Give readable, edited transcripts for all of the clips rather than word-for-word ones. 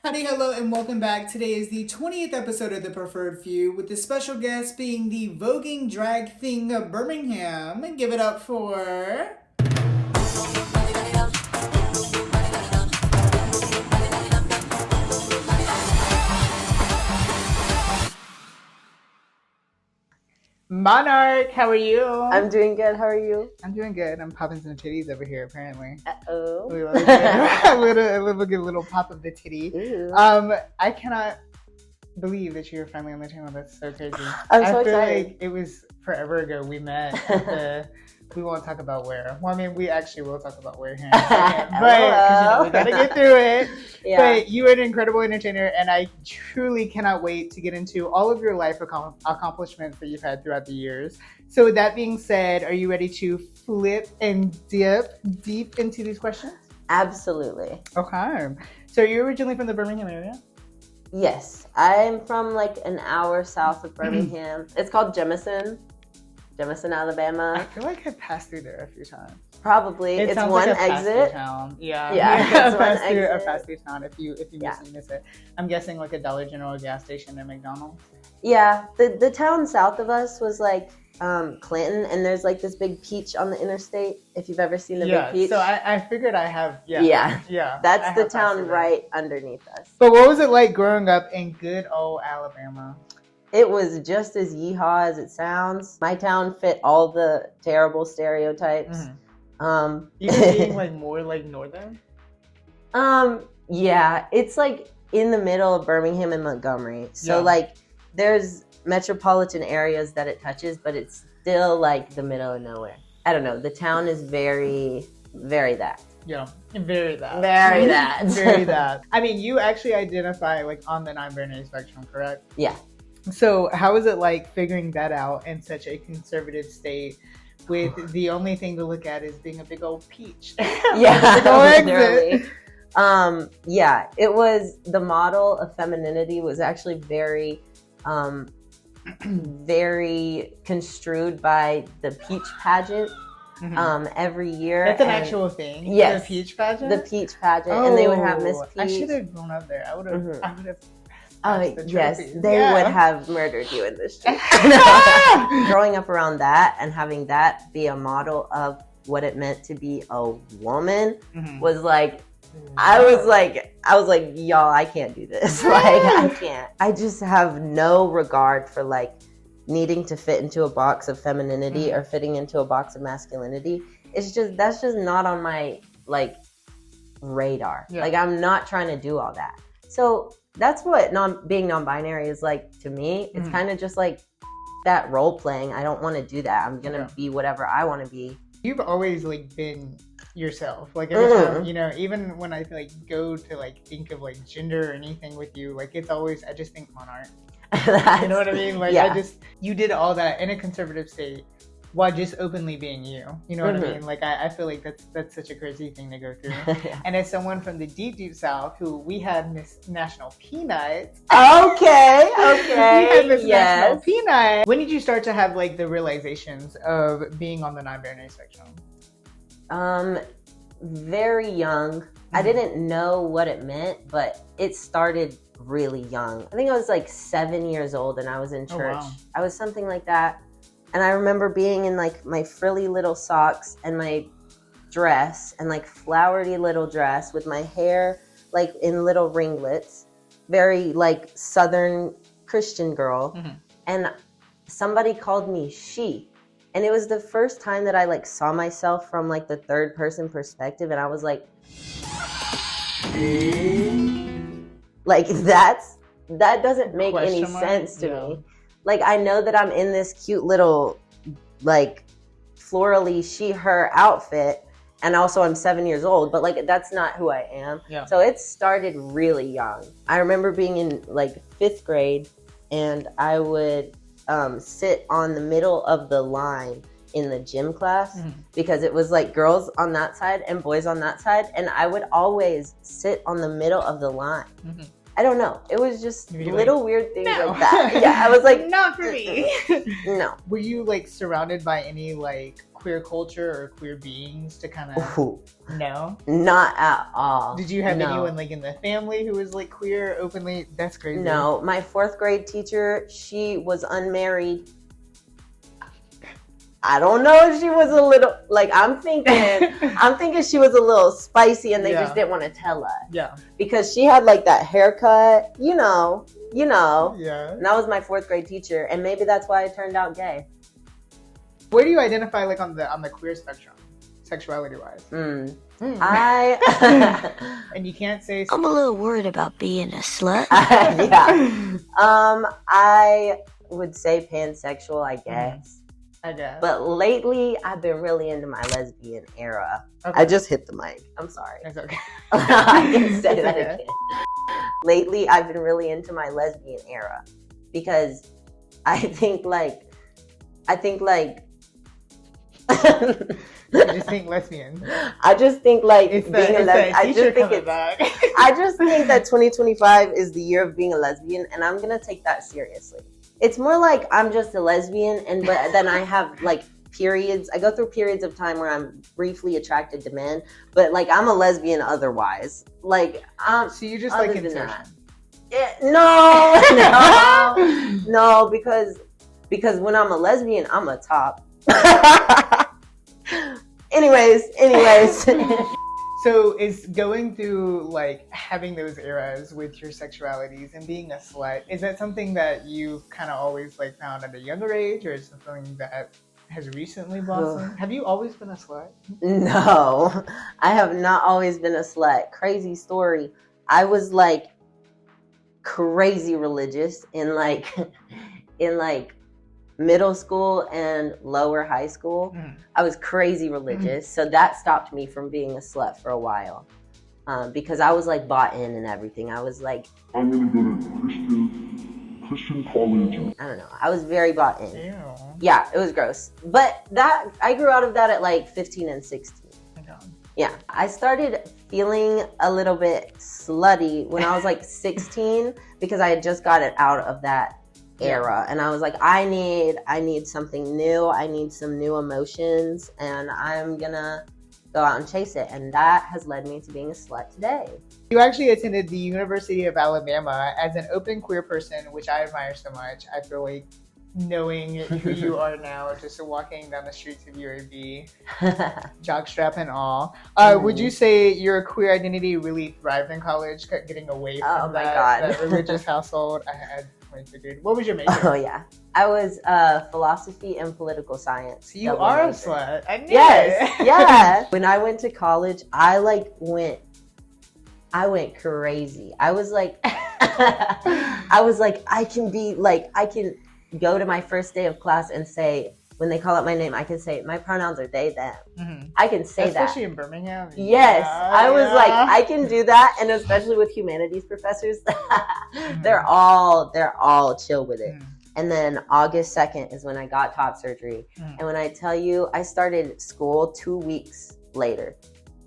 Howdy, hello, and welcome back. Today is the 20th episode of The Preferred Few, with the special guest being the voguing drag thing of Birmingham. Give it up for... Monarch, how are you? I'm doing good. How are you? I'm doing good. I'm popping some titties over here, apparently. Uh-oh. a little pop of the titty. Ew. I cannot believe that you're finally on the channel. That's so crazy. I'm so I feel excited. like it was forever ago we met at the... We won't talk about where. Well, I mean, we actually will talk about where here in a second. But we gotta get through it. Yeah. But you are an incredible entertainer, and I truly cannot wait to get into all of your life accomplishments that you've had throughout the years. So with that being said, are you ready to flip and dip deep into these questions? Absolutely. Okay. So you're originally from the Birmingham area? Yes. I'm from like an hour south of Birmingham. It's called Jemison, Alabama. I feel like I've passed through there a few times. Probably. It It's sounds one like a exit. fast-food town. Yeah. Yeah, it's one A exit. fast food town if you miss it. I'm guessing like a Dollar General, a gas station, and McDonald's. Yeah. The town south of us was like Clinton, and there's like this big peach on the interstate. If you've ever seen the big peach. So I figured I have. Yeah. That's I the have passed town through there. right underneath us. But what was it like growing up in good old Alabama? It was just as yeehaw as it sounds. My town fit all the terrible stereotypes. Even being like more like northern. Yeah, it's like in the middle of Birmingham and Montgomery. So Yeah. like there's metropolitan areas that it touches, but it's still like the middle of nowhere. I don't know. The town is very, very that. Yeah, very that. Very that. Very that. I mean, you actually identify like on the non-binary spectrum, correct? Yeah. So how is it like figuring that out in such a conservative state with the only thing to look at is being a big old peach? Yeah, Big old exit. literally. Yeah, it was the model of femininity was actually very, very construed by the peach pageant. Every year. That's an and- actual thing. Yes. The peach pageant. The peach pageant, and they would have Miss Peach. I should have grown up there. I would have. Mhm. I would have. Oh, passed the yes, trophies. they Yeah. would have murdered you in the street. Growing up around that and having that be a model of what it meant to be a woman Mhm. was like, I was like, y'all, I can't do this. Like, I can't. I just have no regard for like needing to fit into a box of femininity or fitting into a box of masculinity. It's just, that's just not on my like radar. Yeah. Like, I'm not trying to do all that. So that's what being non-binary is like to me. It's kind of just like that role playing. I don't want to do that. I'm gonna be whatever I want to be. You've always like been yourself. Like every time, you know, even when I like go to like think of like gender or anything with you, like it's always I just think Monarch. You know what I mean? Like Yeah. you did all that in a conservative state while just openly being you. You know what I mean? Like I feel like that's such a crazy thing to go through. Yeah. And as someone from the deep South, who we had Miss National Peanut. Okay. We had Miss National Yes. Peanut. When did you start to have like the realizations of being on the non-binary spectrum? Very young. I didn't know what it meant, but it started really young. I think I was like 7 years old and I was in church. wow. I was something like that. And I remember being in like my frilly little socks and my dress and like flowery little dress with my hair like in little ringlets, very like Southern Christian girl. And somebody called me she. And it was the first time that I like saw myself from like the third person perspective. And I was like that doesn't make any Question mark? sense to Yeah. me. Like, I know that I'm in this cute little like florally she her outfit, and also I'm 7 years old, but like that's not who I am. Yeah. So it started really young. I remember being in like 5th grade, and I would sit on the middle of the line in the gym class because it was like girls on that side and boys on that side, and I would always sit on the middle of the line. I don't know. It was just You'd be little like, weird things "No." like that. Yeah, I was like, Not for me. no. Were you like surrounded by any like queer culture or queer beings to kind of? Ooh, No. not at all. Did you have No. anyone like in the family who was like queer openly? That's crazy. No, my 4th grade teacher, she was unmarried. I don't know if she was a little, like, I'm thinking she was a little spicy and they just didn't want to tell us. Yeah. Because she had like that haircut, you know. Yeah. And that was my 4th grade teacher, and maybe that's why I turned out gay. Where do you identify like on the queer spectrum, sexuality wise? I And you can't say. I'm a little worried about being a slut. yeah. I would say pansexual, I guess. I guess. But lately, I've been really into my lesbian era. Okay. I just hit the mic. I'm sorry. It's okay. I can say It's that okay. again. Lately, I've been really into my lesbian era because I think like You just think lesbian. I just think like It's being a lesbian. I just think that 2025 is the year of being a lesbian, and I'm gonna take that seriously. It's more like I'm just a lesbian, but then I have like periods. I go through periods of time where I'm briefly attracted to men, but like I'm a lesbian otherwise. Like So you just other like than insertion. that. No, because when I'm a lesbian, I'm a top. anyways. So is going through like having those eras with your sexualities and being a slut, is that something that you've kind of always like found at a younger age, or is it something that has recently blossomed? Have you always been a slut? No, I have not always been a slut. Crazy story. I was like crazy religious in like middle school and lower high school. I was crazy religious, so that stopped me from being a slut for a while, because I was like bought in and everything. I was like, I'm gonna go to Christian college. I don't know. I was very bought in. Ew. Yeah, it was gross. But that I grew out of that at like 15 and 16. Okay. Yeah, I started feeling a little bit slutty when I was like 16 because I had just gotten out of that era, and I was like, I need something new. I need some new emotions, and I'm gonna go out and chase it. And that has led me to being a slut today. You actually attended the University of Alabama as an open queer person, which I admire so much. I feel like knowing who you are now, just walking down the streets of UAB, jockstrap and all. Would you say your queer identity really thrived in college, getting away from that religious household? I had figured. What was your major? Oh yeah, I was philosophy and political science. So you are a slut. I knew Yes, yeah. When I went to college, I went crazy. I was like, I can go to my first day of class and say, when they call out my name, I can say, my pronouns are they, them. Mm-hmm. I can say that. Especially in Birmingham. Yes. I was like, I can do that. And especially with humanities professors, they're all chill with it. And then August 2nd is when I got top surgery. And when I tell you, I started school 2 weeks later.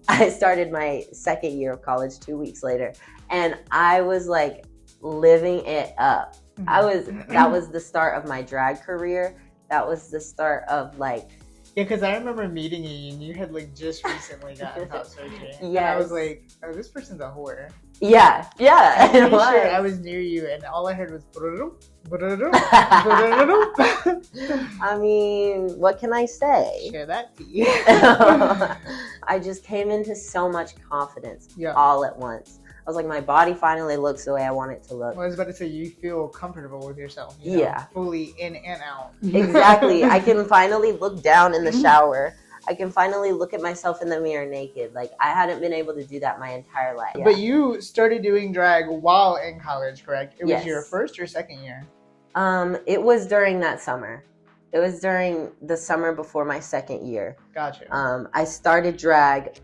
I started my second year of college 2 weeks later. And I was like living it up. That was the start of my drag career. That was the start of like... Yeah, because I remember meeting you and you had like just recently gotten top surgery. Yes. And I was like, oh, this person's a whore. Yeah. I'm pretty sure I was near you and all I heard was... I mean, what can I say? Share that tea. I just came into so much confidence all at once. I was like, my body finally looks the way I want it to look. Well, I was about to say, you feel comfortable with yourself. Fully in and out. Exactly. I can finally look down in the shower. I can finally look at myself in the mirror naked. Like, I hadn't been able to do that my entire life. But you started doing drag while in college, correct? It was your first or second year? It was during that summer. It was during the summer before my second year. Gotcha. I started drag...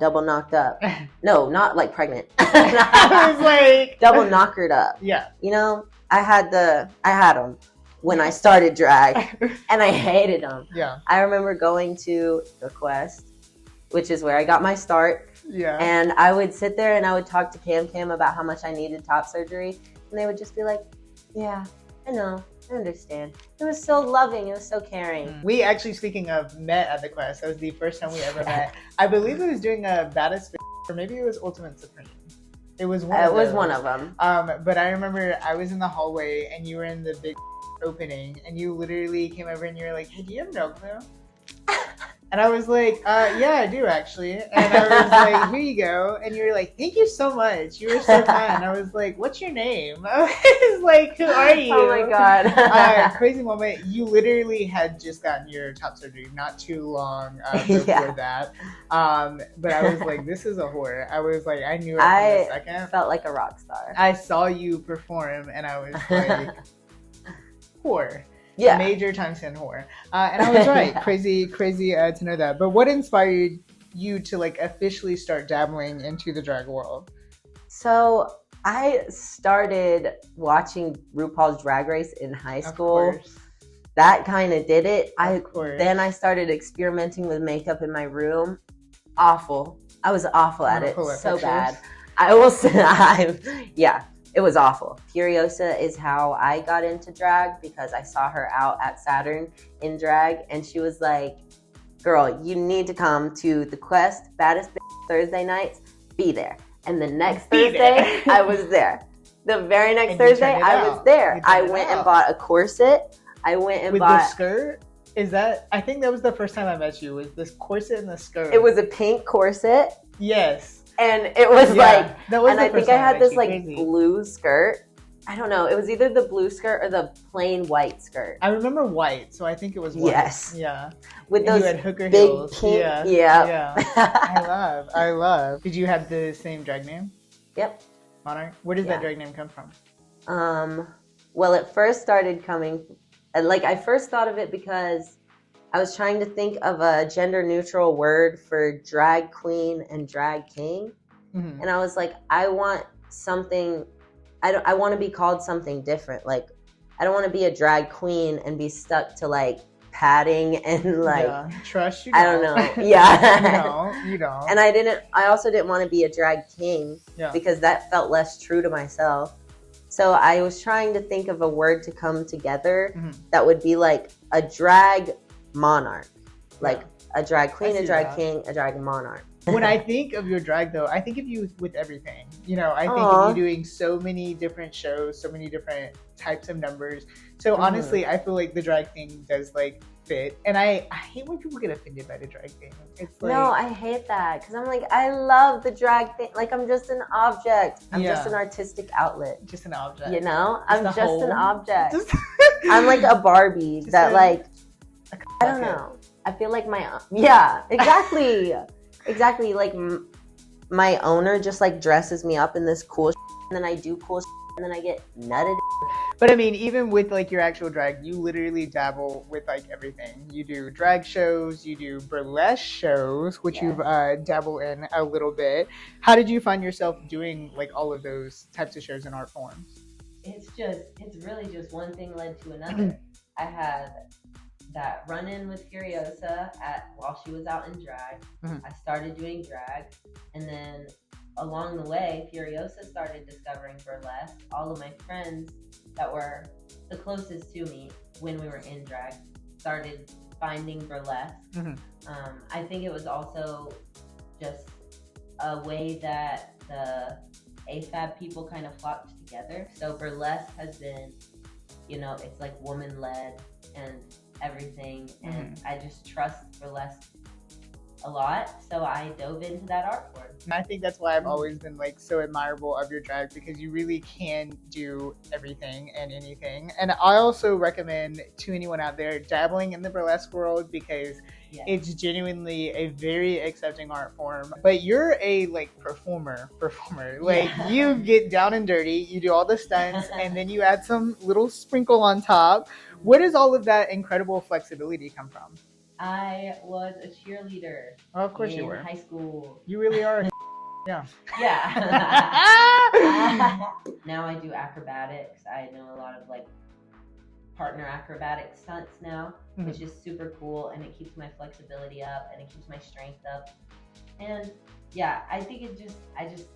double knocked up. No, not like pregnant. I was like double knockered up. Yeah. You know, I had them when I started drag, and I hated them. Yeah. I remember going to the Quest, which is where I got my start. Yeah. And I would sit there and I would talk to Cam about how much I needed top surgery, and they would just be like, "Yeah." I know. I understand. It was so loving. It was so caring. We actually, speaking of, met at the Quest. That was the first time we ever met. I believe it was doing a Baddest or maybe it was Ultimate Supreme. It was one of those. One of them. But I remember I was in the hallway and you were in the big opening and you literally came over and you were like, hey, do you have milk though? And I was like, yeah, I do actually. And I was like, here you go. And you were like, thank you so much. You were so kind. I was like, what's your name? I was like, who are you? Oh my God. Crazy moment. You literally had just gotten your top surgery not too long before that. But I was like, this is a whore. I was like, I knew it from the second. I felt like a rock star. I saw you perform and I was like, whore. Yeah. Major times 10 whore. And I was right. Crazy to know that. But what inspired you to like officially start dabbling into the drag world? So I started watching RuPaul's Drag Race in high school. That kind of did it. Then I started experimenting with makeup in my room. Awful. I was awful at it. So bad. I will say, yeah. It was awful. Furiosa is how I got into drag because I saw her out at Saturn in drag and she was like, girl, you need to come to the Quest Baddest Thursday nights. Be there. And the next Thursday, I was there. The very next Thursday, I was there. I went and bought a corset. I went and bought... With the skirt? Is that... I think that was the first time I met you, was this corset and the skirt. It was a pink corset. Yes. And it was like, and I think I had this like crazy blue skirt. I don't know. It was either the blue skirt or the plain white skirt. I remember white, so I think it was white. Yes. Yeah. With and those you had hooker big heels. pink. Yeah. I love. Did you have the same drag name? Yep. Monarch? Where does that drag name come from? Well, it first started coming, like I first thought of it because I was trying to think of a gender neutral word for drag queen and drag king. Mm-hmm. And I was like, I want something, I want to be called something different. Like, I don't want to be a drag queen and be stuck to like padding and like, trust you. I don't know. Yeah. You don't. And I also didn't want to be a drag king because that felt less true to myself. So I was trying to think of a word to come together that would be like a drag monarch, like a drag queen, a drag king, a drag monarch. When I think of your drag though, I think of you with everything. You know, I think of you doing so many different shows, so many different types of numbers. So honestly, I feel like the drag thing does like fit. And I hate when people get offended by the drag thing. It's like, no, I hate that because I'm like, I love the drag thing. Like I'm just an object. I'm just an artistic outlet. Just an object. You know, I'm just an object. I'm like a Barbie that like, I don't know. I feel like exactly. Like my owner just like dresses me up in this cool and then I do cool and then I get nutted. But I mean, even with like your actual drag, you literally dabble with like everything. You do drag shows, you do burlesque shows, which you've dabbled in a little bit. How did you find yourself doing like all of those types of shows and art forms? It's really just one thing led to another. I had that run-in with Furiosa while she was out in drag. I started doing drag, and then along the way, Furiosa started discovering burlesque. All of my friends that were the closest to me when we were in drag started finding burlesque. I think it was also just a way that the AFAB people kind of flocked together. So burlesque has been, you know, it's like woman-led and everything, and I just trust burlesque a lot, so I dove into that art form. And I think that's why I've always been like so admirable of your drag, because you really can do everything and anything. And I also recommend to anyone out there dabbling in the burlesque world, because it's genuinely a very accepting art form. But you're a like performer. Like you get down and dirty, you do all the stunts, and then you add some little sprinkle on top. Where does all of that incredible flexibility come from? I was a cheerleader. Oh, of course you were. In high school. You really are. Yeah. Now I do acrobatics. I know a lot of like partner acrobatic stunts now, which is super cool, and it keeps my flexibility up and it keeps my strength up. And I think I just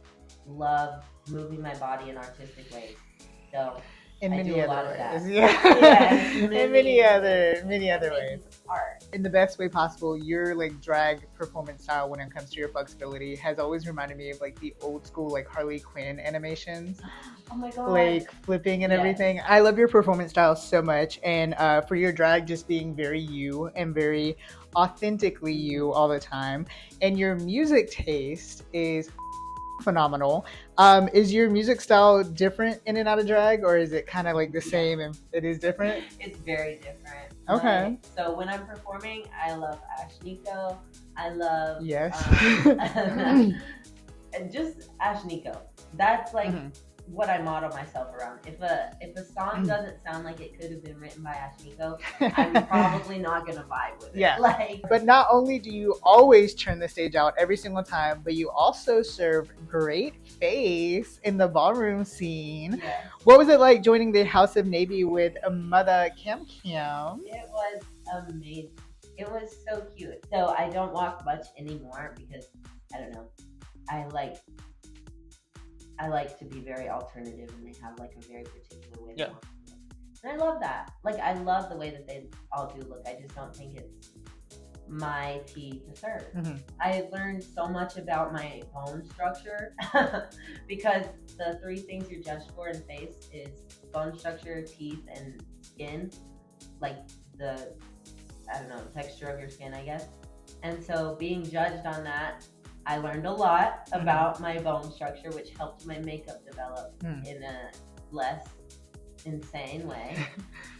love moving my body in artistic ways. So In I many do a other lot of ways. that. Yeah. Yes, In many other That ways. makes art. In the best way possible, your like drag performance style when it comes to your flexibility has always reminded me of like the old school like Harley Quinn animations. Oh my god. Like flipping and Yes. everything. I love your performance style so much, and for your drag just being very you and very authentically you all the time. And your music taste is phenomenal. Is your music style different in and out of drag, or is it kind of like the same and it is different? It's very different. Okay. So when I'm performing, I love Ashnico. I love Yes. and just Ashnico. That's like Mhm. what I model myself around. If a song doesn't sound like it could have been written by Ashnico, I'm probably not gonna vibe with it. Yeah. Like, But not only do you always turn the stage out every single time, but you also serve great face in the ballroom scene. yes. What was it like joining the House of Navy with a mother Kim Kim? It was amazing. It was so cute. So I don't walk much anymore because I don't know. I like to be very alternative, and they have like a very particular way. Yeah. They want to look. And I love that. Like I love the way that they all do look. I just don't think it's my tea to serve. Mhm. I learned so much about my bone structure because the three things you're judged for in face is bone structure, teeth, and skin. Like the, I don't know, texture of your skin, I guess. And so being judged on that, I learned a lot about my bone structure, which helped my makeup develop in a less insane way.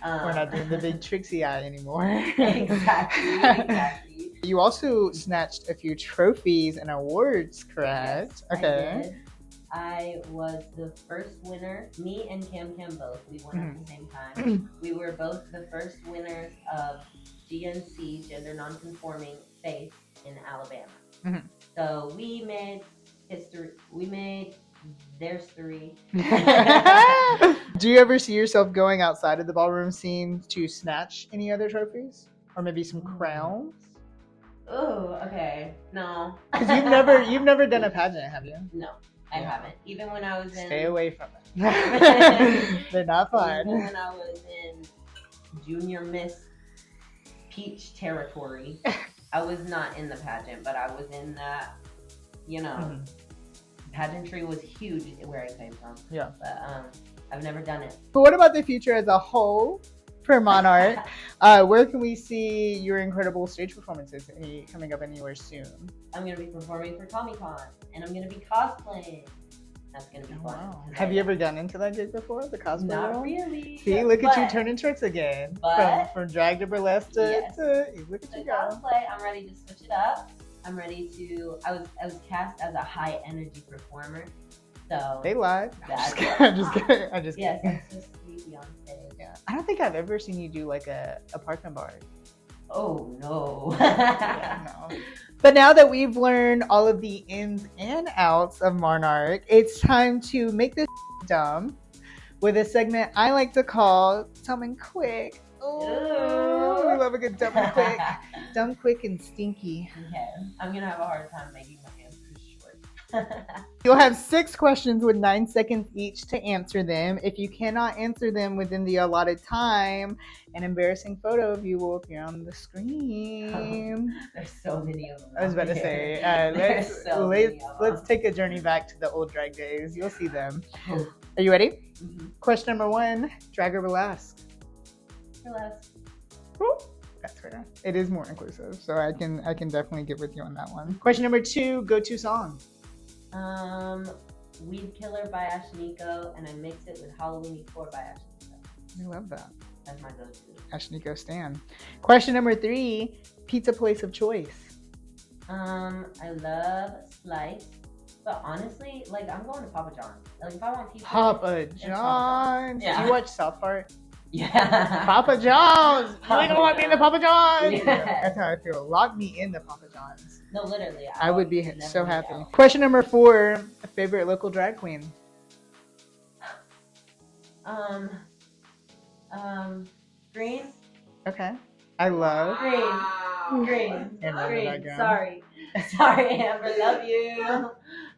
We're not doing the big Trixie eye anymore. Exactly. You also snatched a few trophies and awards, correct? Yes, Okay. I did. I was the first winner. Me and Cam both. We won at the same time. We were both the first winners of GNC, Gender Nonconforming Face, in Alabama. Mhm. So we made history. We made there's three. Do you ever see yourself going outside of the ballroom scene to snatch any other trophies? Or maybe some crowns? Oh, okay. No. Because you've never done a pageant, have you? No, I haven't. Even when I was in. Stay away from it. They're not fun. Even when I was in Junior Miss Peach territory, I was not in the pageant, but I was in that, pageantry was huge where I came from. Yeah. But I've never done it. But what about the future as a whole for Monarch? Where can we see your incredible stage performances coming up anywhere soon? I'm going to be performing for Comic-Con, and I'm going to be cosplaying. That's going to be fun. Wow. Have you ever done into that gig before, the cosplay? Not role? really. See, look at you turning tricks again. But- from drag to burlesque to, Yes. look at The you go. cosplay, I'm ready to switch it up. I'm ready to. I was cast as a high energy performer, so They lied. That's I'm just kidding. I'm just yes, kidding. I'm so sleepy on stage. Yeah. I don't think I've ever seen you do like a parking bar. Oh no. Yeah, no. But now that we've learned all of the ins and outs of Monarch, it's time to make this dumb with a segment I like to call Dumb and Quick. Oh, we love a good dumb and quick. Dumb, quick, and stinky. Okay, I'm gonna have a hard time making my answers short. You'll have 6 questions with 9 seconds each to answer them. If you cannot answer them within the allotted time, an embarrassing photo of you will appear on the screen. There's so many of them. I was about to say, let's take a journey back to the old drag days. You'll see them. Are you ready? Mm-hmm. Question number 1, drag or burlesque? Relax. Woo. That's fair. It is more inclusive, so I can definitely get with you on that one. Question number 2, go-to song. Weed Killer by Ashnico, and I mix it with Halloween 4 by Ashnico. We love that. That's my go-to. Ashnico Stan. Question number 3, pizza place of choice. I love Slice, but honestly, like I'm going to Papa John's. Like if I want pizza, Papa John's. Yeah. Do you watch South Park? Yeah. Papa John's. You don't want me in the Papa John's. Yeah. That's how I feel. Lock me in the Papa John's. No, literally. I would be never so eat happy. out. Question number 4, favorite local drag queen. Green. Okay. I love. Green. Amber in the Green. background. Sorry, Amber. Love you.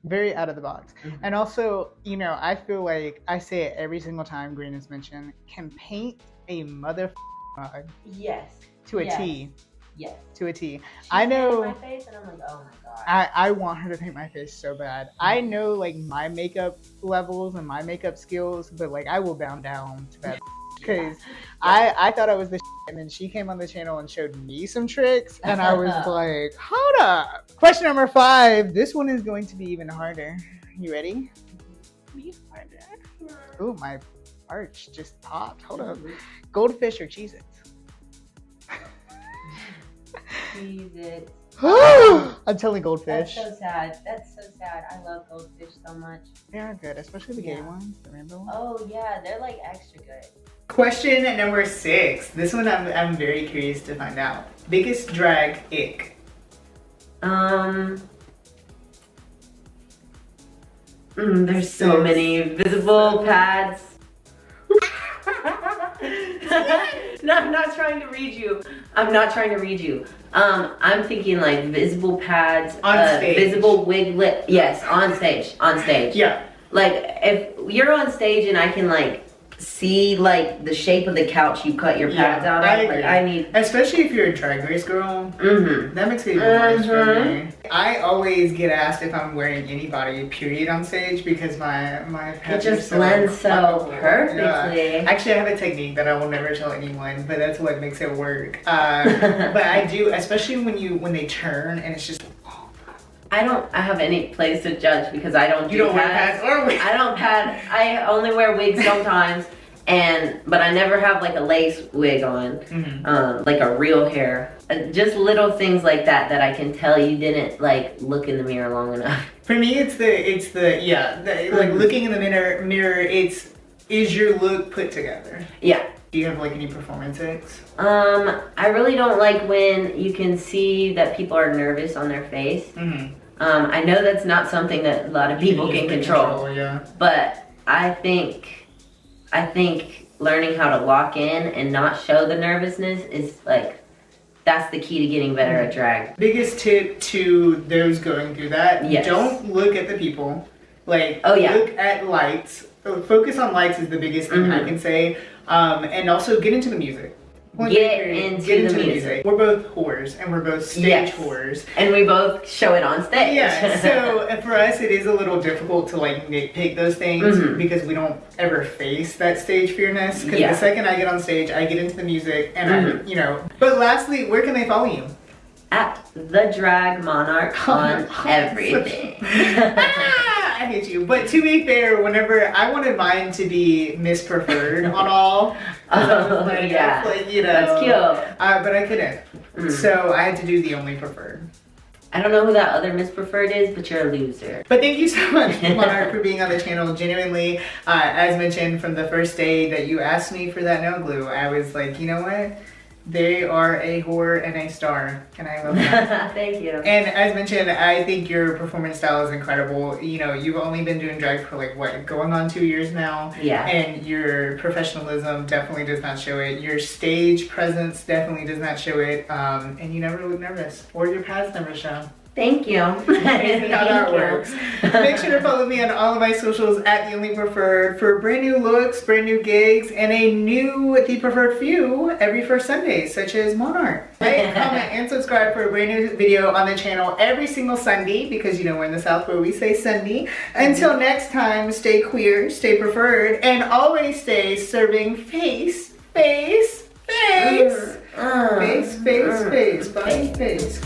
Very out of the box. And also, you know, I feel like I say it every single time Green is mentioned, can paint a mother mug Yes. to a Yes. T. Yes. To a T. She I know. painted my face and I'm like, oh my god. I want her to paint my face so bad. I know like my makeup levels and my makeup skills, but like I will bow down to that because I thought I was the and then she came on the channel and showed me some tricks and I was like, hold up. Question number 5. This one is going to be even harder. You ready? Be harder. Ooh, my arch just popped. Hold up. Goldfish or Cheez-Its? Cheez-Its. I'm telling goldfish. That's so sad. That's so sad. I love goldfish so much. They are good, especially the gay ones, the rainbow ones. Oh yeah, they're like extra good. Question number 6. This one I'm very curious to find out. Biggest drag ick. There's so many visible pads. No, I'm not trying to read you. I'm thinking like visible pads, On stage. visible wig lip. Yes, on stage. Yeah. Like if you're on stage and I can like see like the shape of the couch you cut your pads out of. I need, especially if you're a drag race girl. That makes it even worse for me. I always get asked if I'm wearing any body period on stage because my pads it just blends so perfectly. Yeah. Actually, I have a technique that I will never tell anyone, but that's what makes it work. But I do, especially when they turn and it's just. I don't have any place to judge because I don't. You don't wear pads or wigs. I don't pad. I only wear wigs sometimes, but I never have like a lace wig on, like a real hair. Just little things like that I can tell you didn't like look in the mirror long enough. For me, it's like looking in the mirror. Is your look put together? Yeah. Do you have like any performance ticks? I really don't like when you can see that people are nervous on their face. I know that's not something that a lot of people can control. Yeah. But I think learning how to lock in and not show the nervousness is like, that's the key to getting better at drag. Biggest tip to those going through that, don't look at the people. Like, look at lights. Focus on lights is the biggest thing I can say. And also get into the music. Get into the music. We're both whores and we're both stage whores. And we both show it on stage. Yeah, so for us it is a little difficult to like nitpick those things because we don't ever face that stage fearness. Because the second I get on stage, I get into the music and But lastly, where can they follow you? At The Drag Monarch on everything. I hate you. But to be fair, whenever I wanted mine to be Miss Preferred on all. That's cute. But I couldn't. So I had to do the only preferred. I don't know who that other Miss Preferred is, but you're a loser. But thank you so much, Monarch, for being on the channel. Genuinely, as mentioned from the first day that you asked me for that nail glue, I was like, you know what? They are a whore and a star, and I love that. Thank you. And as mentioned, I think your performance style is incredible. You know, you've only been doing drag for like, what, going on 2 years now? Yeah. And your professionalism definitely does not show it. Your stage presence definitely does not show it. And you never look nervous, or your pads never show. Thank you. Amazing how that works. Make sure to follow me on all of my socials at The Only Preferred for brand new looks, brand new gigs, and a new The Preferred Few every first Sunday, such as Monarch. Like, comment, and subscribe for a brand new video on the channel every single Sunday, because you know we're in the South where we say Sunday. Until next time, stay queer, stay preferred, and always stay serving face, face, face. Face, face, face, body, face.